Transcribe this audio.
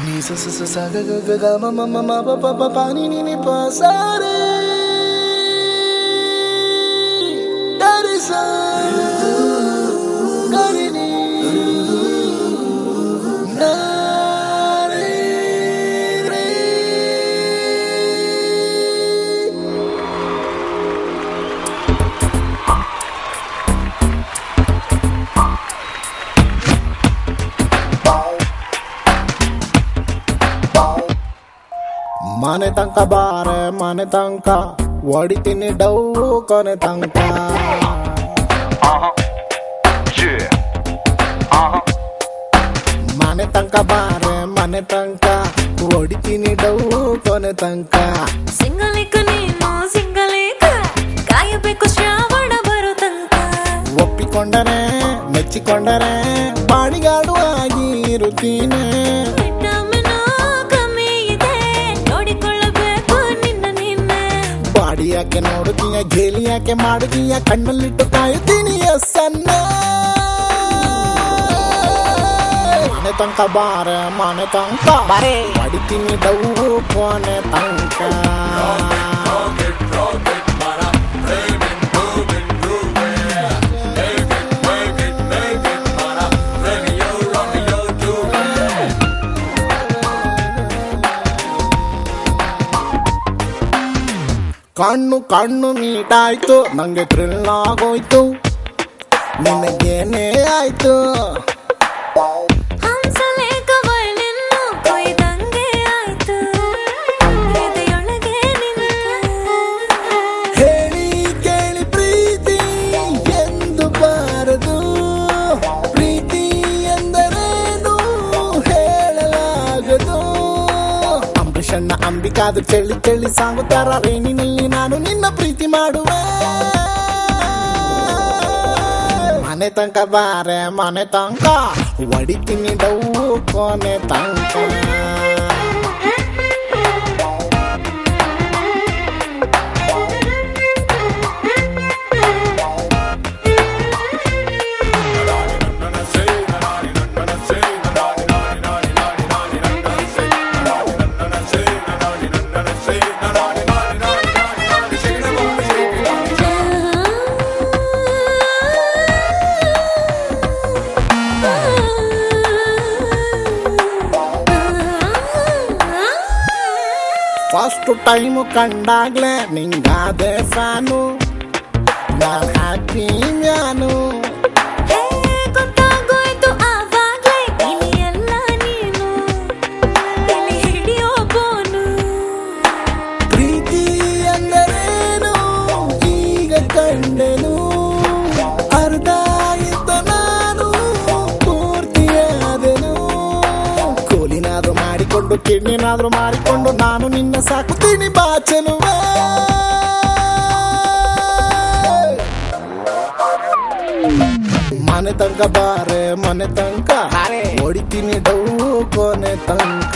Ni sa sa sa sa ga ga ga ga ma ma ma ma pa pa pa pa ni ni pa sa re da re sa ga re ni na re re. ಮನೆ ತನಕ ಬಾರೆ ಮನೆ ತನಕ ಹೊಡಿತೀನಿ ಡೌ ಕೊನೆ ತನಕ ಮನೆ ತನಕ ಬಾರೆ ಮನೆ ತನಕ ಹೊಡಿತೀನಿ ಡೌ ಕೊನೆ ತನಕ ಸಿಂಗಲೇಕ ನೀನು ಸಿಂಗಲೇಕ ಕಾಯಬೇಕು ಶ್ರಾವಣ ಬರೋ ತನಕ ಒಪ್ಪಿಕೊಂಡರೆ ಮೆಚ್ಚಿಕೊಂಡರೆ ಬಾಡಿಗಾಡು ಆಗಿ ಇರುತ್ತೀನಿ ವಿಟಮಿನ್ ಕಮ್ಮಿ ಇದೆ ನೋಡಿಕೊಳ್ಳಬೇಕು ನಿನ್ನ ನಿನ್ನೆ ಬಾಡಿ ಯಾಕೆ ನೋಡುತ್ತೀಯ ಗೇಲಿ ಯಾಕೆ ಮಾಡುತ್ತೀಯ ಕಣ್ಣಲ್ಲಿಟ್ಟು ಕಾಯುತ್ತೀನಿ ಎಸ್ಸನ್ನ ಮನೆ ತನಕ ಬಾರೆ ಮನೆ ತನಕ ಬಾರೆ ಹೊಡಿತೀನಿ ಡೌ ಕೊನೆ ತನಕ ಕಣ್ಣು ಕಣ್ಣು ಮೀಟಾಯ್ತು ನಂಗೆ ಥ್ರಿಲ್ ಆಗೋಯ್ತು ನಿನಗೇನೇ ಆಯ್ತು ಹಂಸಲೇಖ ವಯಲಿನ್ನು ಕೊಯ್ದಂಗೆ ಆಯ್ತು ಎದೆಯೊಳಗೆ ನಿಂತು ಹೇಳಿ ಕೇಳಿ ಪ್ರೀತಿ ಎಂದು ಬಾರದು ಪ್ರೀತಿ ಎಂದರೇನು ಹೇಳಲಾಗದು ಅಂಬರೀಷಣ್ಣ ಅಂಬಿಕಾದು ಚೆಳ್ಳಿ ಚೆಳ್ಳಿ ಸಾಗುತ್ತಾರ ರೇಣಿನಲ್ಲಿ ನಾನು ನಿನ್ನ ಪ್ರೀತಿ ಮಾಡುವೆ ಮನೆ ತನಕ ಬಾರೆ ಮನೆ ತನಕ ಹೊಡಿತೀನಿ ಡೌ ಕೊನೆ ತನಕ ಫಸ್ಟ್ ಟೈಮು ಕಂಡಾಗ್ಲೇ ನಿಂಗಾದೆ ಫ್ಯಾನು ನಾನು ಹ್ಯಾಪಿ ಮ್ಯಾನು ಗೊತ್ತಾಗೋಯ್ತು ಆವಾಗ್ಲೇ ಇಲ್ಲಿ ಎಲ್ಲ ನೀನು ಇಲ್ಲಿ ಹಿಡಿಯೋ ಬೋನು ಪ್ರೀತಿ ಎಂದರೇನು ಈಗ ಕಂಡೆನು ಅರ್ಧ ಇದ್ದ ನಾನು ಪೂರ್ತಿಯಾದೆನು ಕೂಲಿನಾದ್ರೂ ಮಾಡಿಕೊಂಡು ಕಿಡ್ನಿನಾದ್ರೂ ಮಾಡಿಕೊಂಡು ನಾನು ನಿನ್ನ ಸಾಕುತ್ತೀನಿ ಬಾಚಲುವೆ ಮನೆ ತನಕ ಬಾರೆ ಮನೆ ತನಕ ಹೊಡಿತೀನಿ ಡೌ ಕೊನೆ ತನಕ